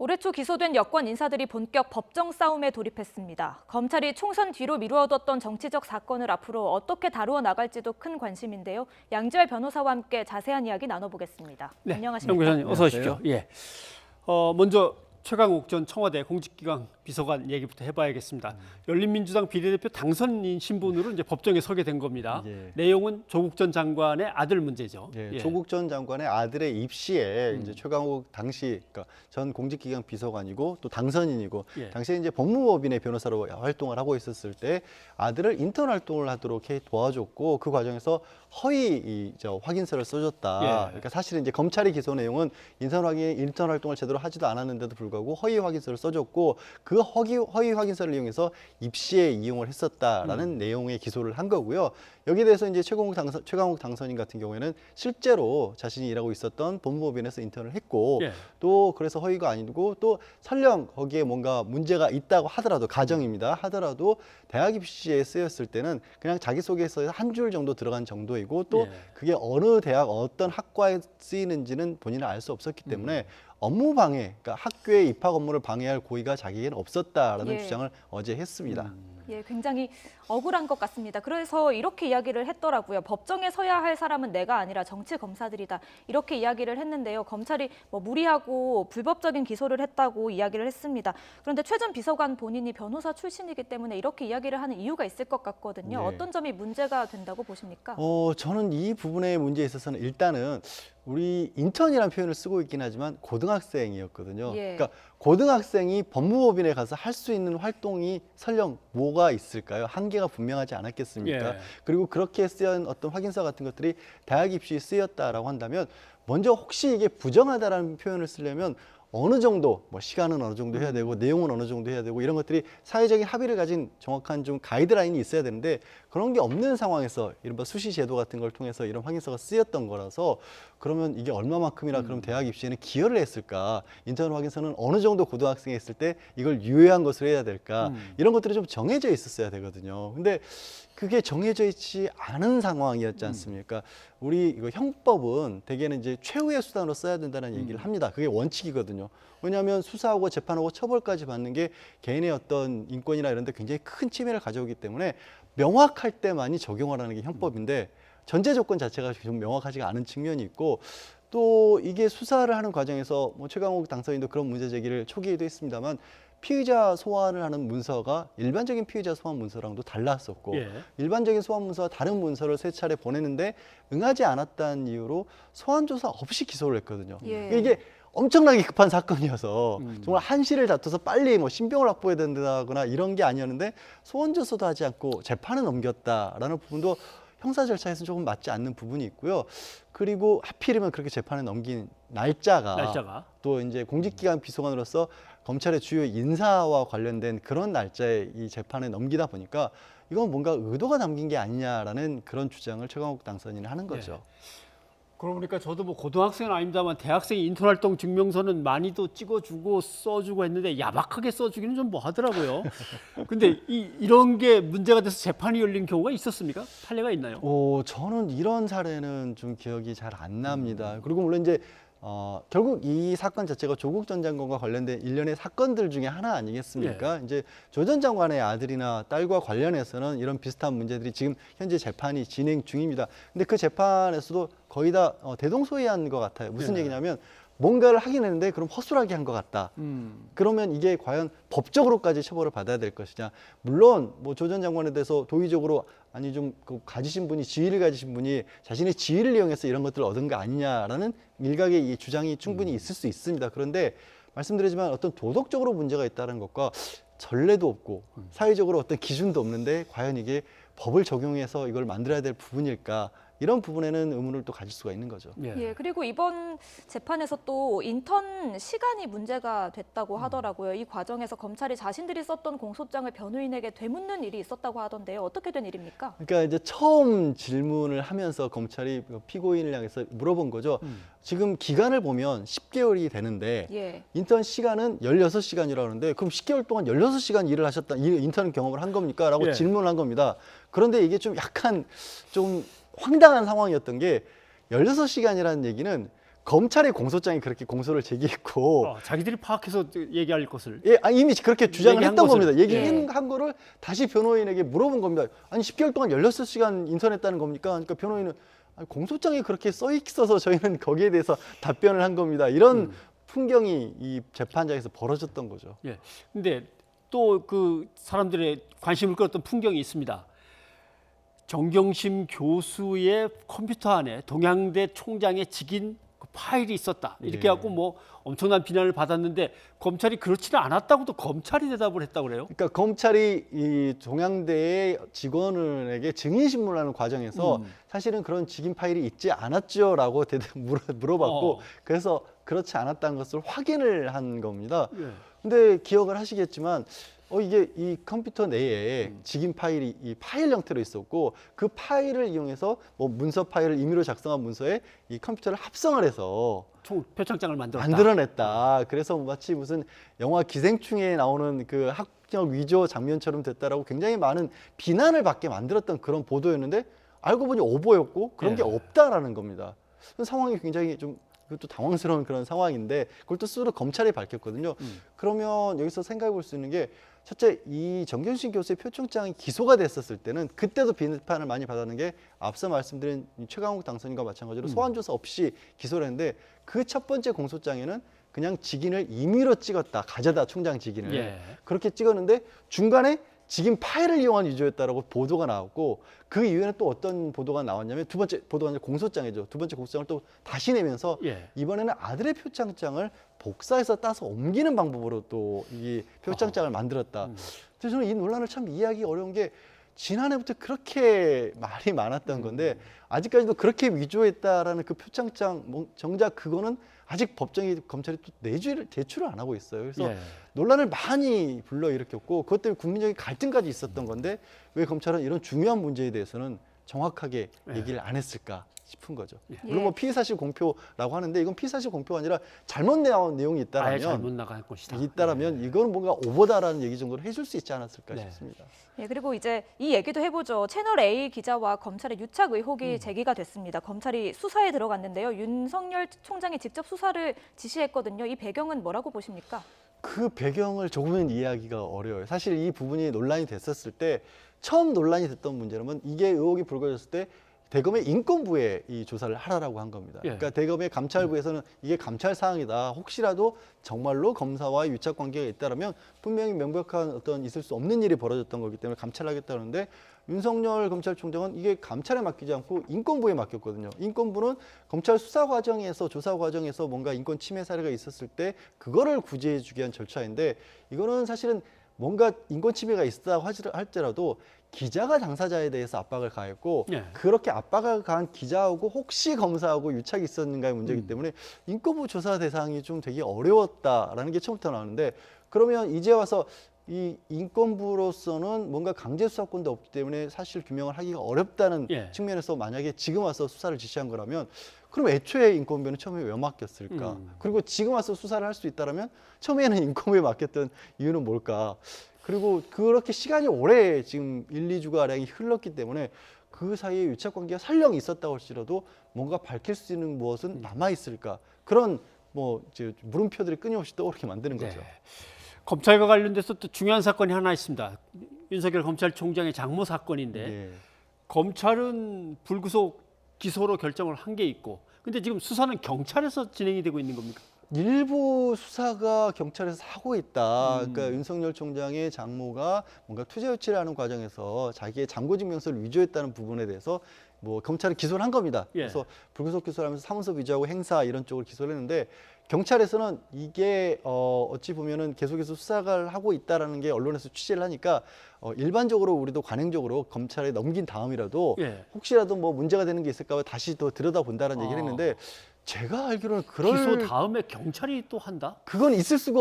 올해 초 기소된 여권 인사들이 본격 법정 싸움에 돌입했습니다. 검찰이 총선 뒤로 미루어뒀던 정치적 사건을 앞으로 어떻게 다루어 나갈지도 큰 관심인데요. 양지열 변호사와 함께 자세한 이야기 나눠보겠습니다. 네, 안녕하십니까? 정 교수님 어서 오십시오. 예. 먼저 최강욱 전 청와대 공직기강 비서관 얘기부터 해봐야겠습니다. 열린민주당 비례대표 당선인 신분으로 이제 법정에 서게 된 겁니다. 예. 내용은 조국 전 장관의 아들 문제죠. 예, 예. 조국 전 장관의 아들의 입시에 이제 최강욱 당시 그러니까 전 공직기강 비서관이고 또 당선인이고 예. 당시에 이제 법무법인의 변호사로 활동을 하고 있었을 때 아들을 인턴 활동을 하도록 도와줬고 그 과정에서 허위 확인서를 써줬다. 예. 그러니까 사실은 이제 검찰의 기소 내용은 인턴 활동을 제대로 하지도 않았는데도 불구하고 허위 확인서를 써줬고 그 허위 확인서를 이용해서 입시에 이용을 했었다라는 내용의 기소를 한 거고요. 여기에 대해서 이제 최강욱 당선인 같은 경우에는 실제로 자신이 일하고 있었던 법무법인에서 인턴을 했고 예. 또 그래서 허위가 아니고 또 설령 거기에 뭔가 문제가 있다고 하더라도 가정입니다. 하더라도 대학 입시에 쓰였을 때는 그냥 자기소개서에 한 줄 정도 들어간 정도이고 또 예. 그게 어느 대학 어떤 학과에 쓰이는지는 본인은 알 수 없었기 때문에 업무 방해, 그러니까 학교의 입학 업무를 방해할 고의가 자기에게는 없었다라는 예. 주장을 어제 했습니다. 예, 굉장히 억울한 것 같습니다. 그래서 이렇게 이야기를 했더라고요. 법정에 서야 할 사람은 내가 아니라 정치 검사들이다. 이렇게 이야기를 했는데요. 검찰이 무리하고 불법적인 기소를 했다고 이야기를 했습니다. 그런데 최 전 비서관 본인이 변호사 출신이기 때문에 이렇게 이야기를 하는 이유가 있을 것 같거든요. 네. 어떤 점이 문제가 된다고 보십니까? 저는 이 부분의 문제에 있어서는 일단은 우리 인턴이라는 표현을 쓰고 있긴 하지만 고등학생이었거든요. 예. 그러니까 고등학생이 법무법인에 가서 할 수 있는 활동이 설령 뭐가 있을까요? 한계가 분명하지 않았겠습니까? 예. 그리고 그렇게 쓰인 어떤 확인서 같은 것들이 대학 입시에 쓰였다라고 한다면 먼저 혹시 이게 부정하다라는 표현을 쓰려면 어느 정도 시간은 어느 정도 해야 되고 내용은 어느 정도 해야 되고 이런 것들이 사회적인 합의를 가진 정확한 좀 가이드라인이 있어야 되는데 그런 게 없는 상황에서 이른바 수시 제도 같은 걸 통해서 이런 확인서가 쓰였던 거라서 그러면 이게 얼마만큼이나 그럼 대학 입시에는 기여를 했을까? 인턴 확인서는 어느 정도 고등학생이 했을 때 이걸 유효한 것으로 해야 될까? 이런 것들이 좀 정해져 있었어야 되거든요. 근데 그게 정해져 있지 않은 상황이었지 않습니까? 우리 이거 형법은 대개는 이제 최후의 수단으로 써야 된다는 얘기를 합니다. 그게 원칙이거든요. 왜냐하면 수사하고 재판하고 처벌까지 받는 게 개인의 어떤 인권이나 이런 데 굉장히 큰 침해를 가져오기 때문에 명확할 때만이 적용하라는 게 형법인데 전제 조건 자체가 좀 명확하지가 않은 측면이 있고 또 이게 수사를 하는 과정에서 최강욱 당선인도 그런 문제 제기를 초기에도 했습니다만 피의자 소환을 하는 문서가 일반적인 피의자 소환 문서랑도 달랐었고 예. 일반적인 소환 문서와 다른 문서를 세 차례 보냈는데 응하지 않았다는 이유로 소환 조사 없이 기소를 했거든요. 예. 이게 엄청나게 급한 사건이어서 정말 한시를 다퉈서 빨리 신병을 확보해야 된다거나 이런 게 아니었는데 소환 조사도 하지 않고 재판을 넘겼다라는 부분도 형사 절차에서는 조금 맞지 않는 부분이 있고요. 그리고 하필이면 그렇게 재판에 넘긴 날짜가 또 이제 공직기관 비서관으로서 검찰의 주요 인사와 관련된 그런 날짜에 이 재판에 넘기다 보니까 이건 뭔가 의도가 담긴 게 아니냐라는 그런 주장을 최강욱 당선인이 하는 거죠. 네. 그러고 보니까 저도 고등학생은 아닙니다만 대학생 인턴 활동 증명서는 많이도 찍어주고 써주고 했는데 야박하게 써주기는 좀 뭐하더라고요. 근데 이런 게 문제가 돼서 재판이 열린 경우가 있었습니까? 판례가 있나요? 저는 이런 사례는 좀 기억이 잘 안 납니다. 그리고 물론 이제 결국 이 사건 자체가 조국 전 장관과 관련된 일련의 사건들 중에 하나 아니겠습니까? 이제 조 전 장관의 아들이나 딸과 관련해서는 이런 비슷한 문제들이 지금 현재 재판이 진행 중입니다. 근데 그 재판에서도 거의 다 대동소이한 것 같아요. 무슨 얘기냐면 뭔가를 하긴 했는데 그럼 허술하게 한 것 같다. 그러면 이게 과연 법적으로까지 처벌을 받아야 될 것이냐. 물론 조 전 장관에 대해서 도의적으로 아니 좀 지위를 가지신 분이 자신의 지위를 이용해서 이런 것들을 얻은 거 아니냐라는 일각의 이 주장이 충분히 있을 수 있습니다. 그런데 말씀드리지만 어떤 도덕적으로 문제가 있다는 것과 전례도 없고 사회적으로 어떤 기준도 없는데 과연 이게 법을 적용해서 이걸 만들어야 될 부분일까? 이런 부분에는 의문을 또 가질 수가 있는 거죠. 예, 그리고 이번 재판에서 또 인턴 시간이 문제가 됐다고 하더라고요. 이 과정에서 검찰이 자신들이 썼던 공소장을 변호인에게 되묻는 일이 있었다고 하던데요. 어떻게 된 일입니까? 그러니까 이제 처음 질문을 하면서 검찰이 피고인을 향해서 물어본 거죠. 지금 기간을 보면 10개월이 되는데 예. 인턴 시간은 16시간이라고 하는데 그럼 10개월 동안 16시간 일을 하셨다, 인턴 경험을 한 겁니까? 라고 질문을 한 겁니다. 그런데 이게 좀 약간 좀 황당한 상황이었던 게 16시간이라는 얘기는 검찰의 공소장이 그렇게 공소를 제기했고 자기들이 파악해서 얘기할 것을. 예, 아니, 이미 그렇게 주장을 얘기한 했던 것을. 겁니다. 얘기한 예. 한 거를 다시 변호인에게 물어본 겁니다. 아니 10개월 동안 16시간 인터넷했다는 겁니까? 그러니까 변호인은 아니, 공소장에 그렇게 써 있어서 저희는 거기에 대해서 답변을 한 겁니다. 이런 풍경이 이 재판장에서 벌어졌던 거죠. 예. 근데 또 그 사람들의 관심을 끌었던 풍경이 있습니다. 정경심 교수의 컴퓨터 안에 동양대 총장의 직인 그 파일이 있었다. 이렇게 예. 갖고 뭐 엄청난 비난을 받았는데 검찰이 그렇지는 않았다고도 검찰이 대답을 했다고 그래요. 그러니까 검찰이 이 동양대의 직원에게 증인 신문하는 과정에서 사실은 그런 직인 파일이 있지 않았죠라고 물어봤고 그래서 그렇지 않았다는 것을 확인을 한 겁니다. 예. 근데 기억을 하시겠지만 이게 이 컴퓨터 내에 직인 파일이 이 파일 형태로 있었고 그 파일을 이용해서 뭐 문서 파일을 임의로 작성한 문서에 이 컴퓨터를 합성을 해서 표창장을 만들었다. 만들어냈다. 그래서 마치 무슨 영화 기생충에 나오는 그 학력 위조 장면처럼 됐다라고 굉장히 많은 비난을 받게 만들었던 그런 보도였는데 알고 보니 오보였고 그런 게 예. 없다라는 겁니다. 상황이 굉장히 좀 그것도 당황스러운 그런 상황인데 그걸 또 스스로 검찰이 밝혔거든요. 그러면 여기서 생각해 볼 수 있는 게 첫째, 이 정경심 교수의 표창장이 기소가 됐었을 때는 그때도 비판을 많이 받았는 게 앞서 말씀드린 최강욱 당선인과 마찬가지로 소환 조사 없이 기소를 했는데 그 첫 번째 공소장에는 그냥 직인을 임의로 찍었다. 가져다 총장 직인을. 예. 그렇게 찍었는데 중간에 직인 파일을 이용한 위조였다라고 보도가 나왔고 그 이후에는 또 어떤 보도가 나왔냐면 두 번째 보도가 아니라 공소장이죠. 두 번째 공소장을 또 다시 내면서 예. 이번에는 아들의 표창장을 복사해서 따서 옮기는 방법으로 또 이 표창장을 만들었다. 그래서 저는 이 논란을 참 이해하기 어려운 게 지난해부터 그렇게 말이 많았던 건데 아직까지도 그렇게 위조했다라는 그 표창장 정작 그거는 아직 법정이 검찰이 또 제출을 안 하고 있어요. 그래서 예. 논란을 많이 불러일으켰고 그것 때문에 국민적인 갈등까지 있었던 건데 왜 검찰은 이런 중요한 문제에 대해서는 정확하게 얘기를 안 했을까 싶은 거죠. 물론 뭐 피의사실 공표라고 하는데 이건 피의사실 공표가 아니라 잘못 나온 내용이 아예 잘못 있다라면 나간 것이다. 이거는 뭔가 오보다라는 얘기 정도로 해줄 수 있지 않았을까 네. 싶습니다. 예, 그리고 이제 이 얘기도 해보죠. 채널 A 기자와 검찰의 유착 의혹이 제기가 됐습니다. 검찰이 수사에 들어갔는데요. 윤석열 총장이 직접 수사를 지시했거든요. 이 배경은 뭐라고 보십니까? 그 배경을 조금은 이해하기가 어려워요. 사실 이 부분이 논란이 됐었을 때 처음 논란이 됐던 문제라면 이게 의혹이 불거졌을 때 대검의 인권부에 이 조사를 하라라고 한 겁니다. 예. 그러니까 대검의 감찰부에서는 이게 감찰 사항이다. 혹시라도 정말로 검사와의 유착 관계가 있다라면 분명히 명백한 어떤 있을 수 없는 일이 벌어졌던 거기 때문에 감찰하겠다는데 윤석열 검찰총장은 이게 감찰에 맡기지 않고 인권부에 맡겼거든요. 인권부는 검찰 수사 과정에서 조사 과정에서 뭔가 인권 침해 사례가 있었을 때 그거를 구제해 주기 위한 절차인데 이거는 사실은 뭔가 인권 침해가 있다고 할지라도 기자가 당사자에 대해서 압박을 가했고 예. 그렇게 압박을 가한 기자하고 혹시 검사하고 유착이 있었는가의 문제이기 때문에 인권부 조사 대상이 좀 되게 어려웠다라는 게 처음부터 나오는데 그러면 이제 와서 이 인권부로서는 뭔가 강제 수사권도 없기 때문에 사실 규명을 하기가 어렵다는 예. 측면에서 만약에 지금 와서 수사를 지시한 거라면 그럼 애초에 인권부는 처음에 왜 맡겼을까? 그리고 지금 와서 수사를 할 수 있다라면 처음에는 인권부에 맡겼던 이유는 뭘까? 그리고 그렇게 시간이 오래 지금 1, 2주가량이 흘렀기 때문에 그 사이에 유착 관계가 설령 있었다고 할지라도 뭔가 밝힐 수 있는 무엇은 남아 있을까? 그런 뭐 이제 물음표들이 끊임없이 떠오르게 만드는 거죠. 네. 검찰과 관련돼서 또 중요한 사건이 하나 있습니다. 윤석열 검찰총장의 장모 사건인데 예. 검찰은 불구속 기소로 결정을 한 게 있고 근데 지금 수사는 경찰에서 진행이 되고 있는 겁니까? 일부 수사가 경찰에서 하고 있다. 그러니까 윤석열 총장의 장모가 뭔가 투자 유치를 하는 과정에서 자기의 잔고증명서를 위조했다는 부분에 대해서 뭐 검찰은 기소를 한 겁니다. 예. 그래서 불구속 기소를 하면서 사문서 위조하고 행사 이런 쪽으로 기소를 했는데 경찰에서는 이게 어찌 보면은 계속해서 수사를 하고 있다라는 게 언론에서 취재를 하니까 일반적으로 우리도 관행적으로 검찰에 넘긴 다음이라도 예. 혹시라도 뭐 문제가 되는 게 있을까 봐 다시 또 들여다본다는 얘기를 했는데 제가 알기로는 기소 다음에 경찰이 또 한다? 그건 있을 수가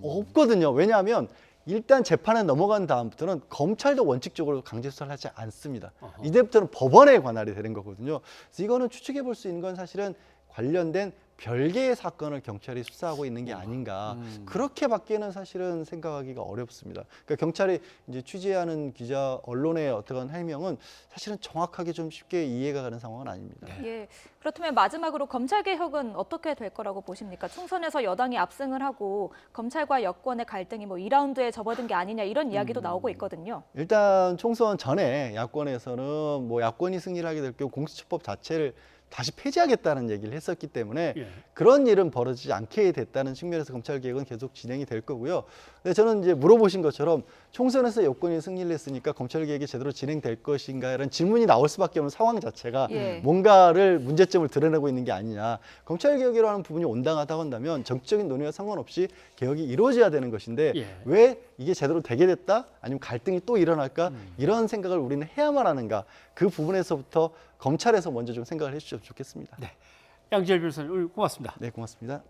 없거든요. 왜냐하면 일단 재판에 넘어간 다음부터는 검찰도 원칙적으로 강제 수사를 하지 않습니다. 이제부터는 법원에 관할이 되는 거거든요. 그래서 이거는 추측해 볼 수 있는 건 사실은 관련된 별개의 사건을 경찰이 수사하고 있는 게 아닌가 그렇게밖에는 사실은 생각하기가 어렵습니다. 그러니까 경찰이 이제 취재하는 기자 언론의 어떤 해명은 사실은 정확하게 좀 쉽게 이해가 가는 상황은 아닙니다. 예. 그렇다면 마지막으로 검찰 개혁은 어떻게 될 거라고 보십니까? 총선에서 여당이 압승을 하고 검찰과 여권의 갈등이 뭐 2라운드에 접어든 게 아니냐 이런 이야기도 나오고 있거든요. 일단 총선 전에 야권에서는 뭐 야권이 승리를 하게 될 경우 공수처법 자체를 다시 폐지하겠다는 얘기를 했었기 때문에 예. 그런 일은 벌어지지 않게 됐다는 측면에서 검찰 개혁은 계속 진행이 될 거고요. 근데 저는 이제 물어보신 것처럼 총선에서 여권이 승리를 했으니까 검찰 개혁이 제대로 진행될 것인가 이런 질문이 나올 수밖에 없는 상황 자체가 예. 뭔가를 문제점을 드러내고 있는 게 아니냐. 검찰 개혁이라는 부분이 온당하다고 한다면 정치적인 논의와 상관없이 개혁이 이루어져야 되는 것인데 예. 왜 이게 제대로 되게 됐다? 아니면 갈등이 또 일어날까? 이런 생각을 우리는 해야만 하는가? 그 부분에서부터 검찰에서 먼저 좀 생각을 해주셨으면 좋겠습니다. 양지열 변호사님 오늘 고맙습니다. 네, 고맙습니다.